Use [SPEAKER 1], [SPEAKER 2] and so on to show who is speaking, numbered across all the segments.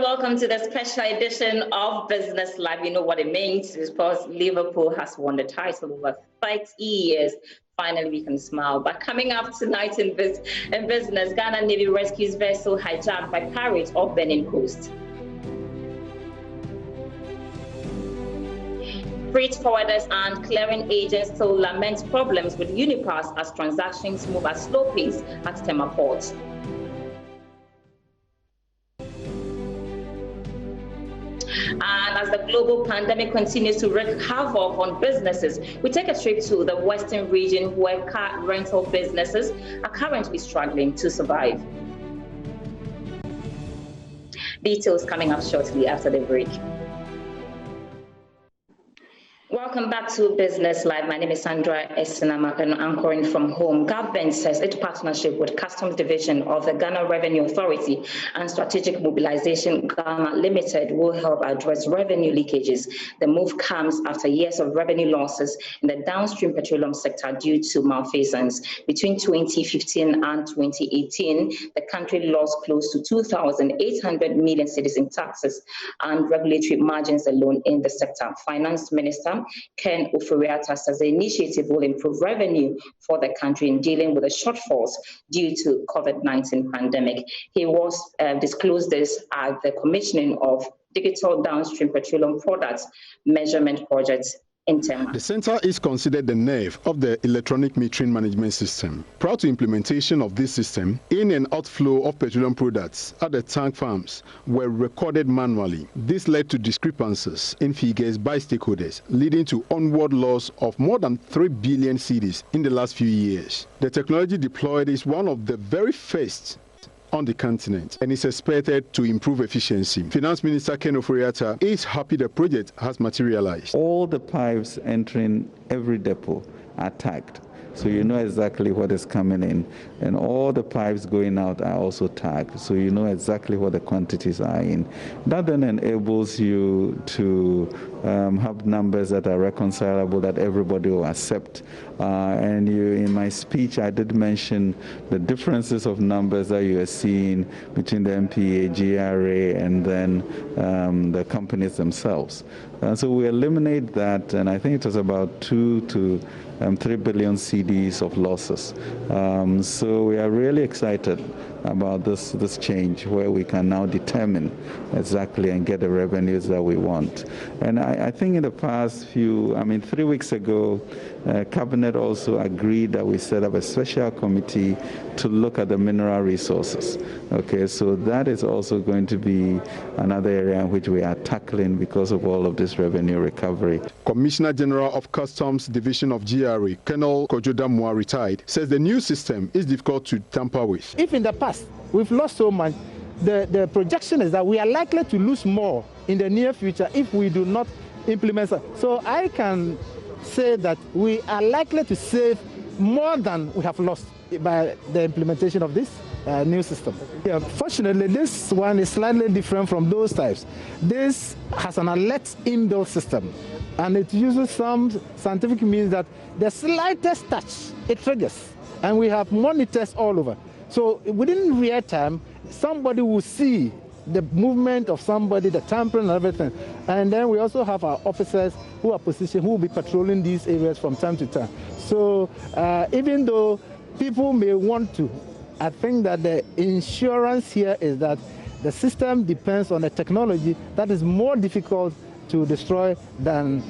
[SPEAKER 1] welcome to the special edition of Business Live. You know what it means, because Liverpool has won the title over 30 years. Finally, we can smile. But coming up tonight in business, Ghana Navy rescues vessel hijacked by pirates off Benin coast. Freight forwarders and clearing agents still lament problems with UNIPASS as transactions move at slow pace at Tema Port. And as the global pandemic continues to wreak havoc on businesses, we take a trip to the western region where car rental businesses are currently struggling to survive. Details coming up shortly after the break. Welcome back to Business Live. My name is Sandra Esinamak and I'm anchoring from home. Government says its partnership with Customs Division of the Ghana Revenue Authority and Strategic Mobilization Ghana Limited will help address revenue leakages. The move comes after years of revenue losses in the downstream petroleum sector due to malfeasance. Between 2015 and 2018, the country lost close to 2,800 million cedis in taxes and regulatory margins alone in the sector. Finance Minister Ken Ofori-Atta says the initiative will improve revenue for the country in dealing with the shortfalls due to COVID-19 pandemic. He was disclosed this at the commissioning of digital downstream petroleum products measurement projects. The center is considered the nerve of the electronic metering management system. Prior to implementation of this system, in and outflow of petroleum products at the tank farms were recorded manually. This led to discrepancies in figures by stakeholders, leading to onward loss of more than 3 billion cedis in the last few years. The technology deployed is one of the very first on the continent and is expected to improve efficiency. Finance Minister Ken Ofori-Atta is happy the project has materialized.
[SPEAKER 2] All the pipes entering every depot are tagged, so you know exactly what is coming in, and all the pipes going out are also tagged, so you know exactly what the quantities are in. That then enables you to have numbers that are reconcilable, that everybody will accept. And in my speech, I did mention the differences of numbers that you are seeing between the MPA, GRA, and then the companies themselves. So we eliminate that, and I think it was about 2 to 3 billion cedis of losses. So we are really excited about this change, where we can now determine exactly and get the revenues that we want. And I think in the past 3 weeks ago, Cabinet also agreed that we set up a special committee to look at the mineral resources. Okay, so that is also going to be another area in which we are tackling because of all of this revenue recovery.
[SPEAKER 3] Commissioner General of Customs Division of GRA, Colonel Kojo-Damwa, retired, says the new system is difficult to tamper with.
[SPEAKER 4] If in the past we've lost so much, the projection is that we are likely to lose more in the near future if we do not implement it. So I can say that we are likely to save more than we have lost by the implementation of this new system. Yeah, fortunately, this one is slightly different from those types. This has an alert inbuilt system, and it uses some scientific means that the slightest touch, it triggers. And we have monitors all over. So within real time, somebody will see the movement of somebody, the tampering and everything. And then we also have our officers who are positioned, who will be patrolling these areas from time to time. So even though people may want to, I think that the insurance here is that the system depends on a technology that is more difficult to destroy than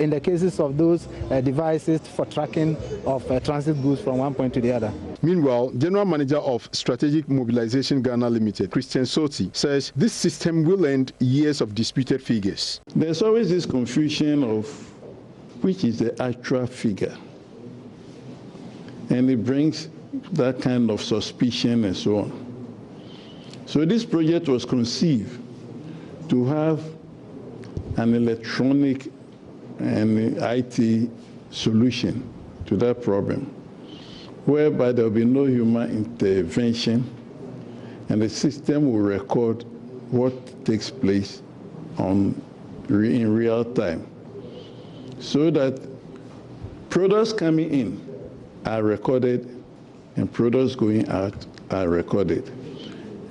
[SPEAKER 4] in the cases of those devices for tracking of transit goods from one point to the other.
[SPEAKER 3] Meanwhile, General Manager of Strategic Mobilization Ghana Limited, Christian Soti, says this system will end years of disputed figures.
[SPEAKER 5] There's always this confusion of which is the actual figure, and it brings that kind of suspicion and so on. So this project was conceived to have an electronic and IT solution to that problem, whereby there will be no human intervention and the system will record what takes place in real time, so that products coming in are recorded and products going out are recorded.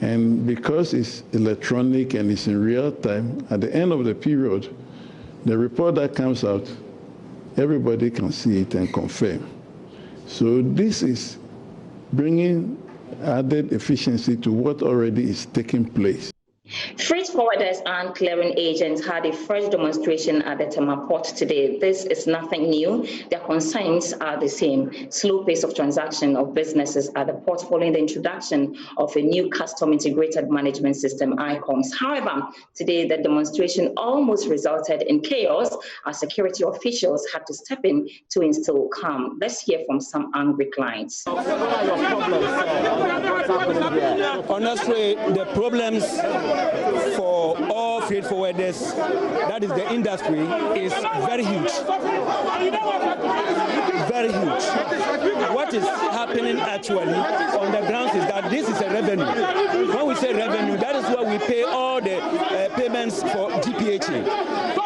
[SPEAKER 5] And because it's electronic and it's in real time, at the end of the period, the report that comes out, everybody can see it and confirm. So this is bringing added efficiency to what already is taking place.
[SPEAKER 1] Freight forwarders and clearing agents had a first demonstration at the Tema port today. This is nothing new. Their concerns are the same. Slow pace of transaction of businesses at the port following the introduction of a new custom integrated management system, ICOMS. However, today the demonstration almost resulted in chaos as security officials had to step in to instill calm. Let's hear from some angry clients.
[SPEAKER 6] Honestly, the problems for all freight forwarders, that is the industry, is very huge. Very huge. What is happening actually on the ground is that this is a revenue. When we say revenue, that is where we pay all the payments for GPHA.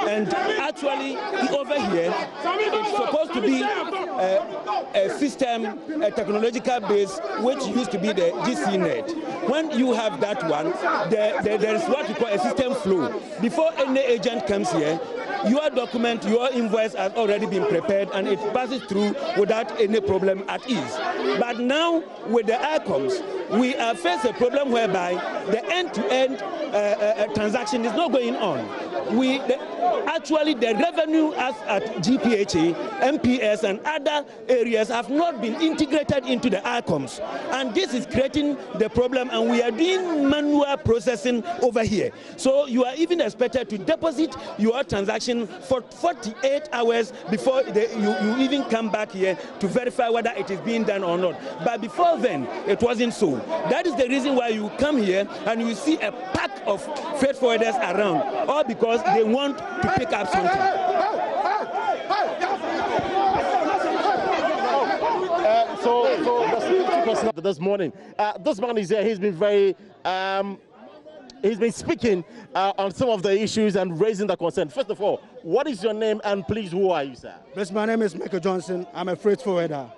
[SPEAKER 6] And actually, over here, it's supposed to be a system, a technological base, which used to be the GCNet. When you have that one, there is what we call a system flow. Before any agent comes here, your document, your invoice has already been prepared and it passes through without any problem at ease. But now with the ICOMS, we are faced a problem whereby the end-to-end transaction is not going on. Actually, the revenue as at GPHA, MPS, and other areas have not been integrated into the ICOMS. And this is creating the problem, and we are doing manual processing over here. So you are even expected to deposit your transaction for 48 hours before you even come back here to verify whether it is being done or not. But before then, it wasn't so. That is the reason why you come here and you see a pack of freight forwarders around, all because they want to pick up something.
[SPEAKER 7] So the security person this morning, this man is here. He's been very, he's been speaking on some of the issues and raising the concern. First of all, what is your name and please, who are you, sir?
[SPEAKER 8] Yes, my name is Michael Johnson. I'm a freight forwarder.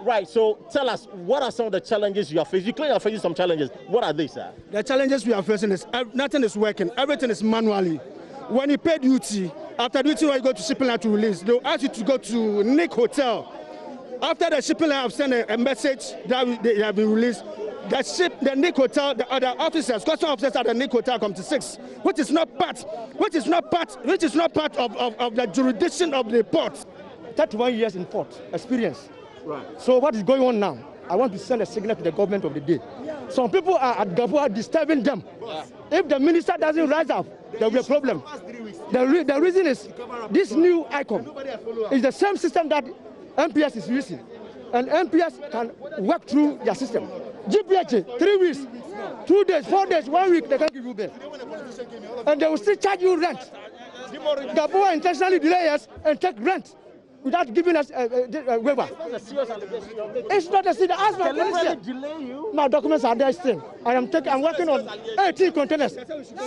[SPEAKER 7] Right, so tell us, what are some of the challenges you are facing? You claim you are facing some challenges. What are they, sir?
[SPEAKER 8] The challenges we are facing is nothing is working. Everything is manually. When you pay duty, after duty when you go to shipping line to release, they'll ask you to go to Nick Hotel. After the shipping line have sent a message that they have been released, the Nick Hotel, the other officers, custom officers at the Nick Hotel come to 6, which is not part of the jurisdiction of the port. 31 years in port experience. Right. So what is going on now? I want to send a signal to the government of the day. Some people are at Gabua disturbing them. If the minister doesn't rise up, there will be a problem. The reason is this new ICOM is the same system that MPS is using. And MPS can work through their system. GPH, 3 weeks, 2 days, 4 days, 1 week, they can't give you bill. And they will still charge you rent. Gabua intentionally delay us and take rent without giving us a waiver. It's not a serious ask my police.
[SPEAKER 7] Delay you?
[SPEAKER 8] My documents are there still. I'm working on 18 containers.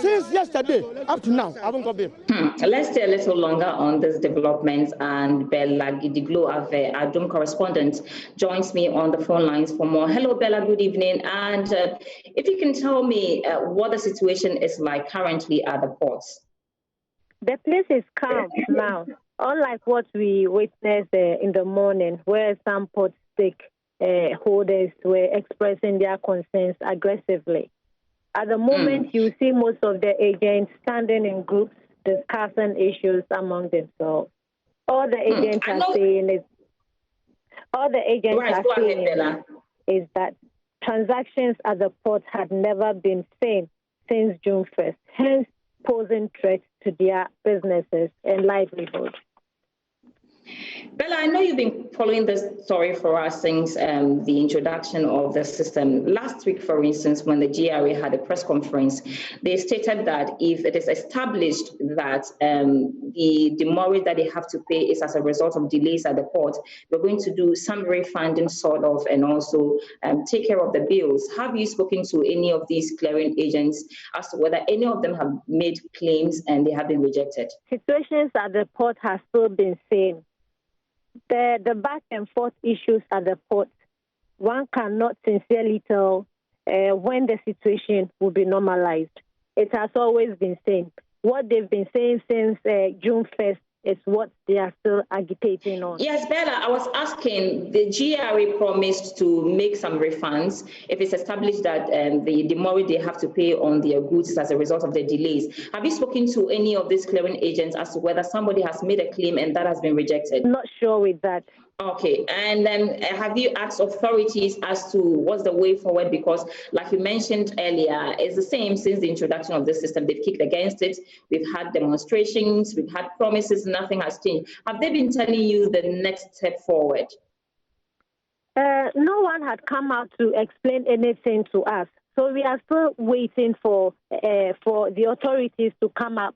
[SPEAKER 8] Since yesterday up to now, I haven't got bill.
[SPEAKER 1] Let's stay a little longer on this development, and Aboagye-Wiafe, our Doom correspondent, joins me on the phone lines for more. Hello, Bella, good evening. And if you can tell me what the situation is like currently at the ports.
[SPEAKER 9] The place is calm now. Unlike what we witnessed in the morning, where some port stake holders were expressing their concerns aggressively. At the moment, you see most of the agents standing in groups discussing issues among themselves. All the agents are saying is that transactions at the port had never been seen since June 1st, hence posing threats to their businesses and livelihood.
[SPEAKER 1] Bella, I know you've been following this story for us since the introduction of the system. Last week, for instance, when the GRA had a press conference, they stated that if it is established that the demurrage that they have to pay is as a result of delays at the port, we're going to do some refunding sort of and also take care of the bills. Have you spoken to any of these clearing agents as to whether any of them have made claims and they have been rejected?
[SPEAKER 9] Situations at the port have still been seen. The back and forth issues at the port, one cannot sincerely tell when the situation will be normalized. It has always been saying. What they've been saying since June 1st is what they are still agitating on.
[SPEAKER 1] Yes, Bella, I was asking, the GRA promised to make some refunds if it's established that the money they have to pay on their goods is as a result of the delays. Have you spoken to any of these clearing agents as to whether somebody has made a claim and that has been rejected?
[SPEAKER 9] Not sure with that.
[SPEAKER 1] Okay, and then have you asked authorities as to what's the way forward? Because like you mentioned earlier, it's the same since the introduction of this system. They've kicked against it. We've had demonstrations, we've had promises, nothing has changed. Have they been telling you the next step forward?
[SPEAKER 9] No one had come out to explain anything to us. So we are still waiting for the authorities to come up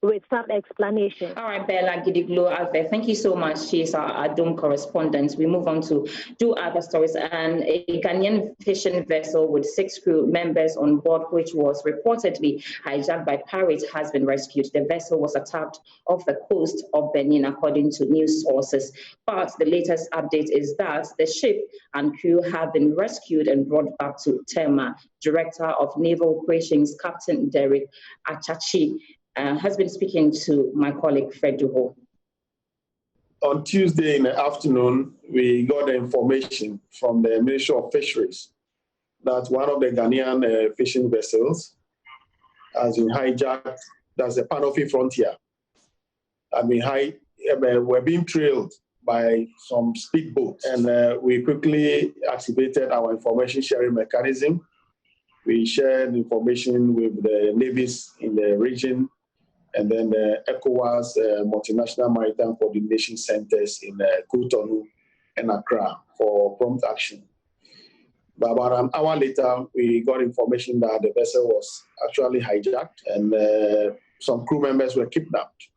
[SPEAKER 9] with some explanation.
[SPEAKER 1] All right, Bella Aboagye-Wiafe, thank you so much. She's our Dome correspondent. We move on to two other stories. And a Ghanaian fishing vessel with 6 crew members on board, which was reportedly hijacked by pirates, has been rescued. The vessel was attacked off the coast of Benin, according to news sources. But the latest update is that the ship and crew have been rescued and brought back to Tema. Director of Naval Operations, Captain Derek Achachi, has been speaking to my colleague Fred Duho.
[SPEAKER 10] On Tuesday in the afternoon, we got the information from the Ministry of Fisheries that one of the Ghanaian fishing vessels has been hijacked. That's the Panofi Frontier. We're being trailed by some speedboats, and we quickly activated our information sharing mechanism. We shared information with the navies in the region, and then the ECOWAS Multinational Maritime Coordination Centers in Cotonou and Accra for prompt action. But about an hour later, we got information that the vessel was actually hijacked and some crew members were kidnapped.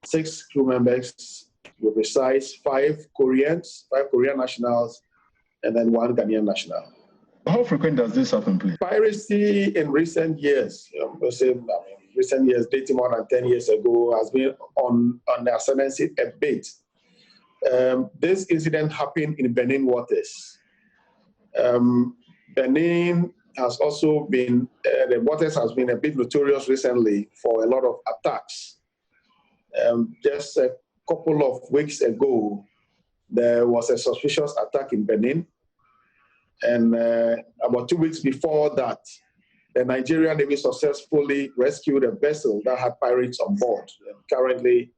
[SPEAKER 10] 6 crew members, to be precise, 5 Korean nationals, and then 1 Ghanaian national.
[SPEAKER 3] How frequent does this happen, please?
[SPEAKER 10] Piracy in recent years, dating more than 10 years ago, has been on the ascendancy a bit. This incident happened in Benin waters. Benin has also been, the waters has been a bit notorious recently for a lot of attacks. Just a couple of weeks ago, there was a suspicious attack in Benin. And about 2 weeks before that, the Nigerian Navy successfully rescued a vessel that had pirates on board. And currently,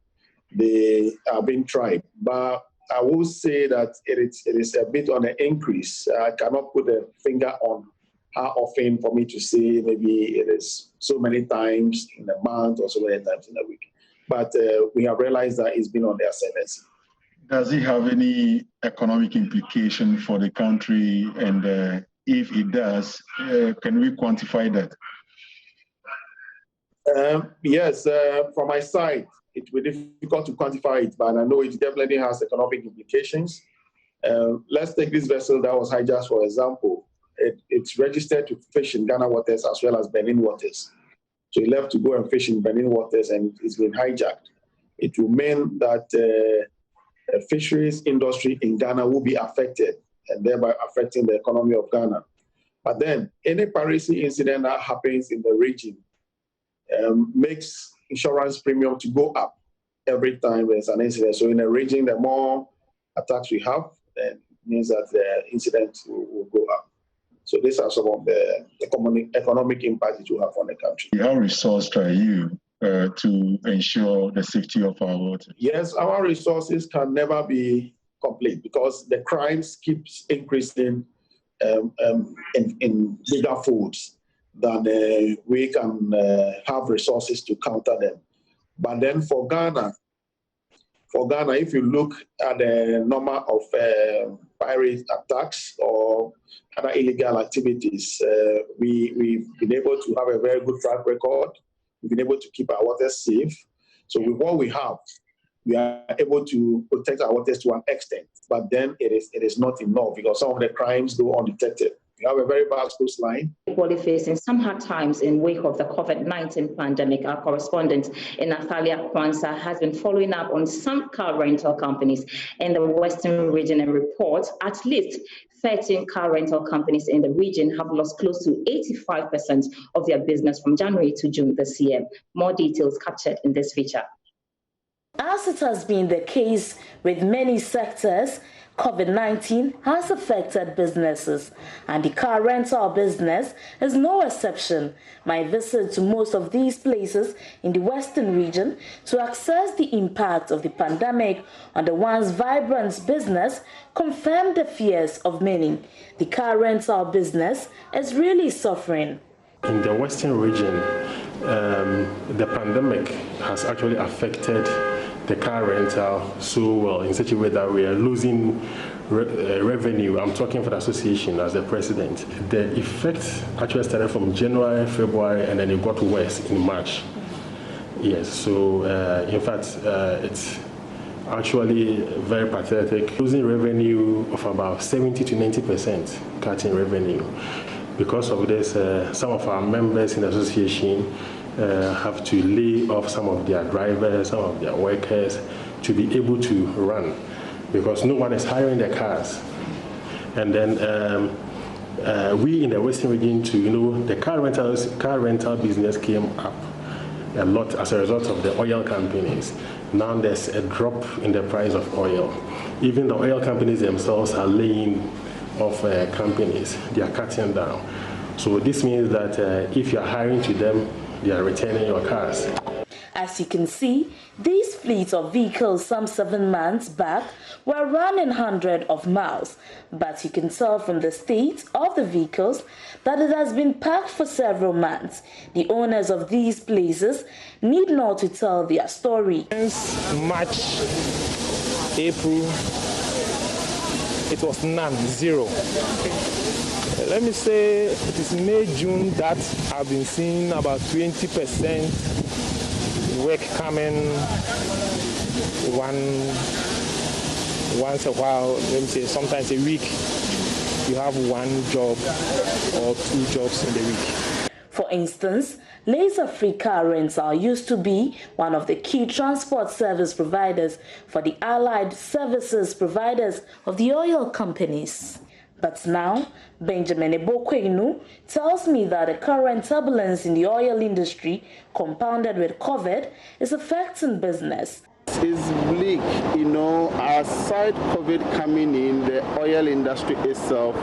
[SPEAKER 10] they are being tried. But I will say that it is a bit on an increase. I cannot put a finger on how often for me to say maybe it is so many times in a month or so many times in a week. But we have realized that it's been on their ascendancy.
[SPEAKER 3] Does it have any economic implication for the country? And if it does, can we quantify that?
[SPEAKER 10] Yes, from my side, it will be difficult to quantify it, but I know it definitely has economic implications. Let's take this vessel that was hijacked, for example. It's registered to fish in Ghana waters as well as Benin waters. So it left to go and fish in Benin waters and it's been hijacked. It will mean that the fisheries industry in Ghana will be affected and thereby affecting the economy of Ghana. But then any piracy incident that happens in the region makes insurance premium to go up every time there's an incident. So in a region, the more attacks we have, then it means that the incident will go up. So these are some of the economic impacts it will have on the country.
[SPEAKER 3] How resourced are you to ensure the safety of our water?
[SPEAKER 10] Yes, our resources can never be complete because the crimes keeps increasing in bigger folds than we can have resources to counter them. But then for Ghana, if you look at the number of pirate attacks or other illegal activities, we've been able to have a very good track record. We've been able to keep our waters safe. So with what we have, we are able to protect our waters to an extent. But then it is not enough because some of the crimes go undetected. We have a very vast coastline.
[SPEAKER 1] Equally facing some hard times in wake of the COVID-19 pandemic, our correspondent in Athalia Kwanzaa has been following up on some car rental companies in the Western region and reports at least 13 car rental companies in the region have lost close to 85% of their business from January to June this year. More details captured in this feature.
[SPEAKER 11] As it has been the case with many sectors, COVID-19 has affected businesses, and the car rental business is no exception. My visit to most of these places in the Western region to assess the impact of the pandemic on the once vibrant business confirmed the fears of many. The car rental business is really suffering.
[SPEAKER 12] In the Western region, the pandemic has actually affected the car rental so well in such a way that we are losing revenue. I'm talking for the association as the president. The effect actually started from January, February, and then it got worse in March. Yes, so in fact, it's actually very pathetic. Losing revenue of about 70 to 90% cutting revenue. Because of this, some of our members in the association have to lay off some of their drivers, some of their workers to be able to run, because no one is hiring their cars. And then we in the Western region too, the car rental business came up a lot as a result of the oil companies. Now there's a drop in the price of oil. Even the oil companies themselves are laying off companies, they are cutting down. So this means that if you're hiring to them, they are returning your cars.
[SPEAKER 11] As you can see, these fleets of vehicles some 7 months back were running hundreds of miles, but you can tell from the state of the vehicles that it has been parked for several months. The owners of these places need not to tell their story.
[SPEAKER 13] Since March, April, it was none, zero. Let me say it is May, June that I've been seeing about 20% work coming once a while. Let me say sometimes a week you have one job or 2 jobs in the week.
[SPEAKER 11] For instance, Laser-Free Car Rental used to be one of the key transport service providers for the allied services providers of the oil companies. But now, Benjamin Aboagye-Wiafe tells me that the current turbulence in the oil industry, compounded with COVID, is affecting business.
[SPEAKER 14] It's bleak, aside COVID coming in, the oil industry itself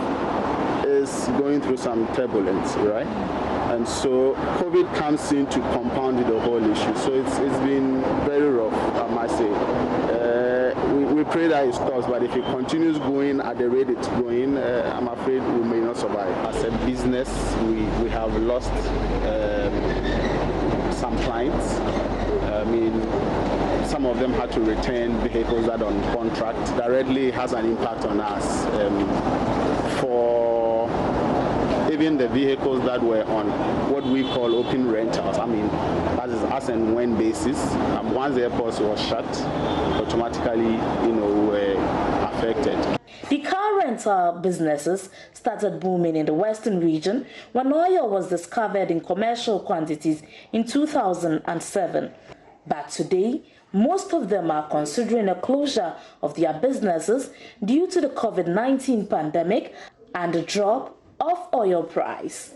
[SPEAKER 14] is going through some turbulence, right? And so COVID comes in to compound the whole issue. So it's been very rough, I must say. We pray that it stops, but if it continues going at the rate it's going, I'm afraid we may not survive. As a business, we have lost some clients. I mean, some of them had to return vehicles that are on contract. Directly has an impact on us. For even the vehicles that were on what we call open rentals, I mean, that is as and when basis. Once the airport was shut, automatically, were affected.
[SPEAKER 11] The car rental businesses started booming in the Western region when oil was discovered in commercial quantities in 2007. But today, most of them are considering a closure of their businesses due to the COVID-19 pandemic and the drop of oil price.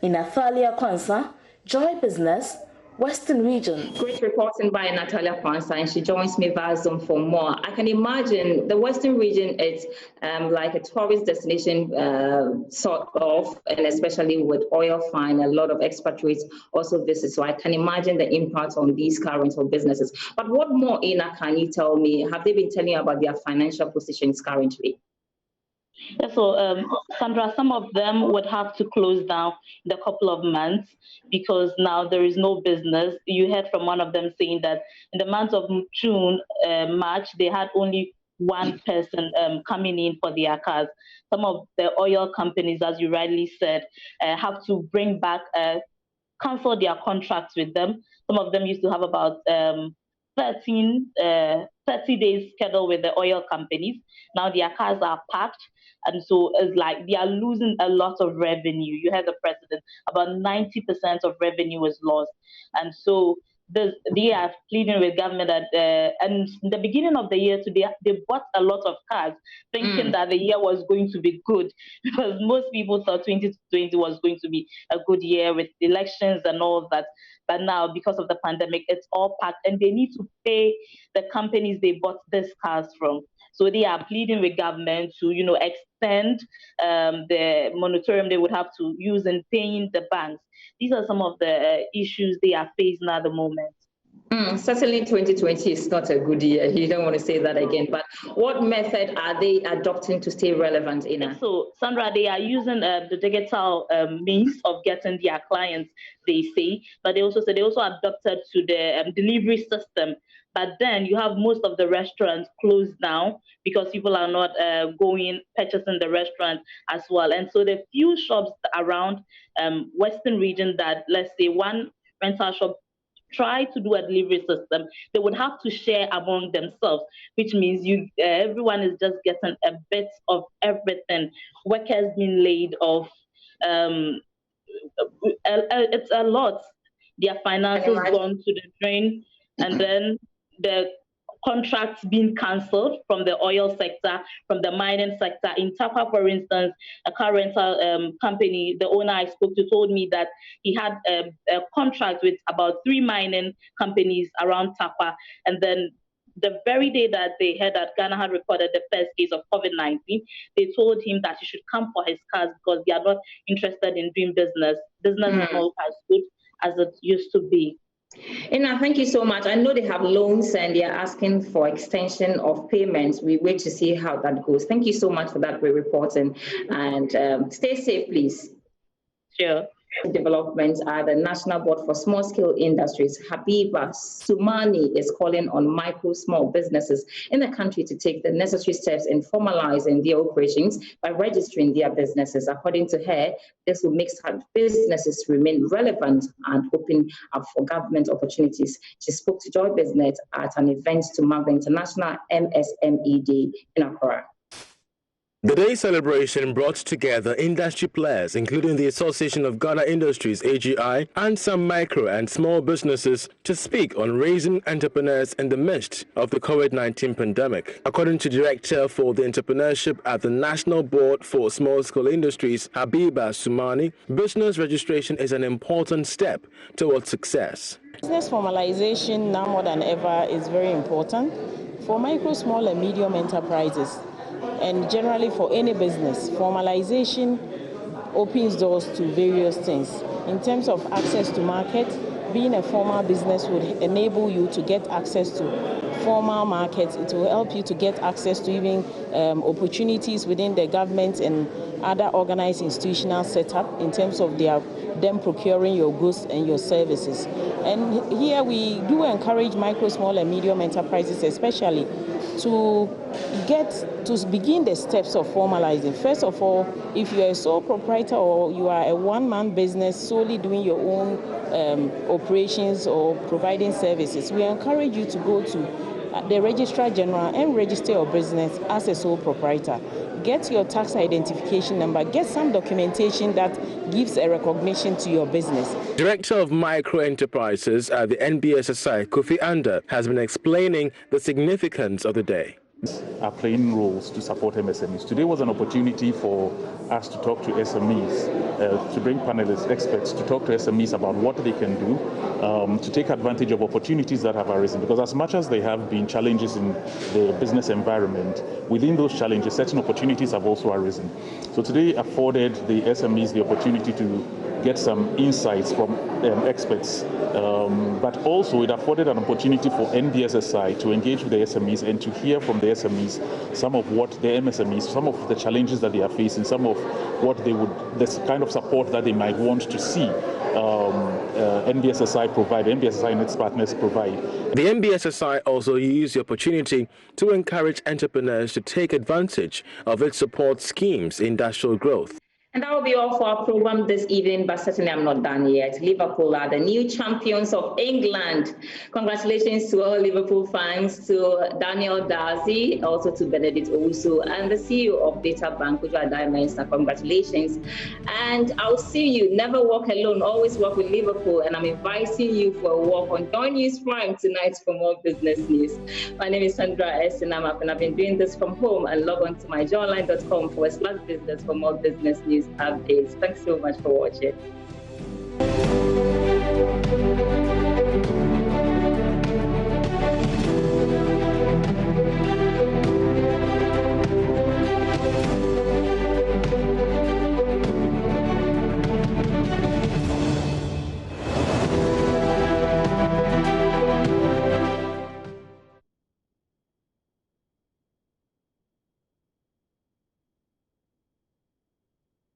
[SPEAKER 11] In Athalia Kwanzaa, Joy Business, Western region.
[SPEAKER 1] Great reporting by Natalia Kwanzaa, and she joins me via Zoom for more. I can imagine the Western region is like a tourist destination sort of, and especially with oil find, a lot of expatriates also visit. So I can imagine the impact on these car rental businesses. But what more, Ina, can you tell me? Have they been telling you about their financial positions currently?
[SPEAKER 15] Yeah, so Sandra, some of them would have to close down in a couple of months because now there is no business. You heard from one of them saying that in the month of June, March, they had only one person coming in for their cars. Some of the oil companies, as you rightly said, have to bring back, cancel their contracts with them. Some of them used to have about 30 days schedule with the oil companies. Now their cars are parked, and so it's like they are losing a lot of revenue. You heard the president, about 90% of revenue was lost. And so they are pleading with government that, and in the beginning of the year today, they bought a lot of cars, thinking that the year was going to be good, because most people thought 2020 was going to be a good year with elections and all that. But now, because of the pandemic, it's all packed, and they need to pay the companies they bought these cars from. So they are pleading with government to, extend the moratorium they would have to use in paying the banks. These are some of the issues they are facing at the moment.
[SPEAKER 1] Certainly 2020 is not a good year. You don't want to say that again. But what method are they adopting to stay relevant, Ina?
[SPEAKER 15] So, Sandra, they are using the digital means of getting their clients, they say. But they also adopted to the delivery system. But then you have most of the restaurants closed down because people are not purchasing the restaurant as well. And so the few shops around Western region that, let's say, one rental shop try to do a delivery system, they would have to share among themselves, which means everyone is just getting a bit of everything. Workers being laid off. It's a lot. Their finances gone to the drain, and then the contracts being cancelled from the oil sector, from the mining sector. In Tapa, for instance, a car rental company, the owner I spoke to told me that he had a contract with about 3 mining companies around Tapa. And then the very day that they heard that Ghana had recorded the first case of COVID-19, they told him that he should come for his cars because they are not interested in doing business. Business is not as good as it used to be.
[SPEAKER 1] Ina, thank you so much. I know they have loans and they are asking for extension of payments. We wait to see how that goes. Thank you so much for that great reporting, and stay safe, please.
[SPEAKER 15] Sure.
[SPEAKER 1] Developments are the National Board for Small Scale Industries, Habiba Sumani, is calling on micro small businesses in the country to take the necessary steps in formalizing their operations by registering their businesses. According to her, this will make businesses remain relevant and open up for government opportunities. She spoke to Joy Business at an event to mark the International MSME Day in Accra.
[SPEAKER 16] The day's celebration brought together industry players, including the Association of Ghana Industries, AGI, and some micro and small businesses to speak on raising entrepreneurs in the midst of the COVID-19 pandemic. According to Director for the Entrepreneurship at the National Board for Small Scale Industries, Habiba Sumani, business registration is an important step towards success.
[SPEAKER 17] Business formalization now more than ever is very important for micro, small and medium enterprises. And generally for any business, formalization opens doors to various things. In terms of access to market, being a formal business would enable you to get access to formal markets. It will help you to get access to even opportunities within the government and other organized institutional setup in terms of them procuring your goods and your services. And here we do encourage micro, small and medium enterprises especially to begin the steps of formalizing. First of all, if you are a sole proprietor or you are a one-man business solely doing your own operations or providing services, we encourage you to go to the Registrar General and register your business as a sole proprietor. Get your tax identification number, get some documentation that gives a recognition to your business.
[SPEAKER 16] Director of Micro Enterprises at the NBSSI, Kofi Anda, has been explaining the significance of the day.
[SPEAKER 18] Are playing roles to support MSMEs. Today was an opportunity for us to talk to SMEs, to bring panelists, experts, to talk to SMEs about what they can do to take advantage of opportunities that have arisen. Because as much as there have been challenges in the business environment, within those challenges, certain opportunities have also arisen. So today afforded the SMEs the opportunity to get some insights from experts, but also it afforded an opportunity for NBSSI to engage with the SMEs and to hear from the SMEs some of what the MSMEs, some of the challenges that they are facing, some of what they would, this kind of support that they might want to see NBSSI provide, NBSSI and its partners provide.
[SPEAKER 16] The NBSSI also used the opportunity to encourage entrepreneurs to take advantage of its support schemes in industrial growth.
[SPEAKER 1] And that will be all for our program this evening, but certainly I'm not done yet. Liverpool are the new champions of England. Congratulations to all Liverpool fans, to Daniel Darcy, also to Benedict Owusu, and the CEO of Data Bank, Kujua Diamonds. Congratulations. And I'll see you. Never walk alone, always walk with Liverpool. And I'm inviting you for a walk on JoyNews Prime tonight for more business news. My name is Sandra Esinamak, and I've been doing this from home. And log on to myjoyonline.com/business for more business news updates. Thanks so much for watching.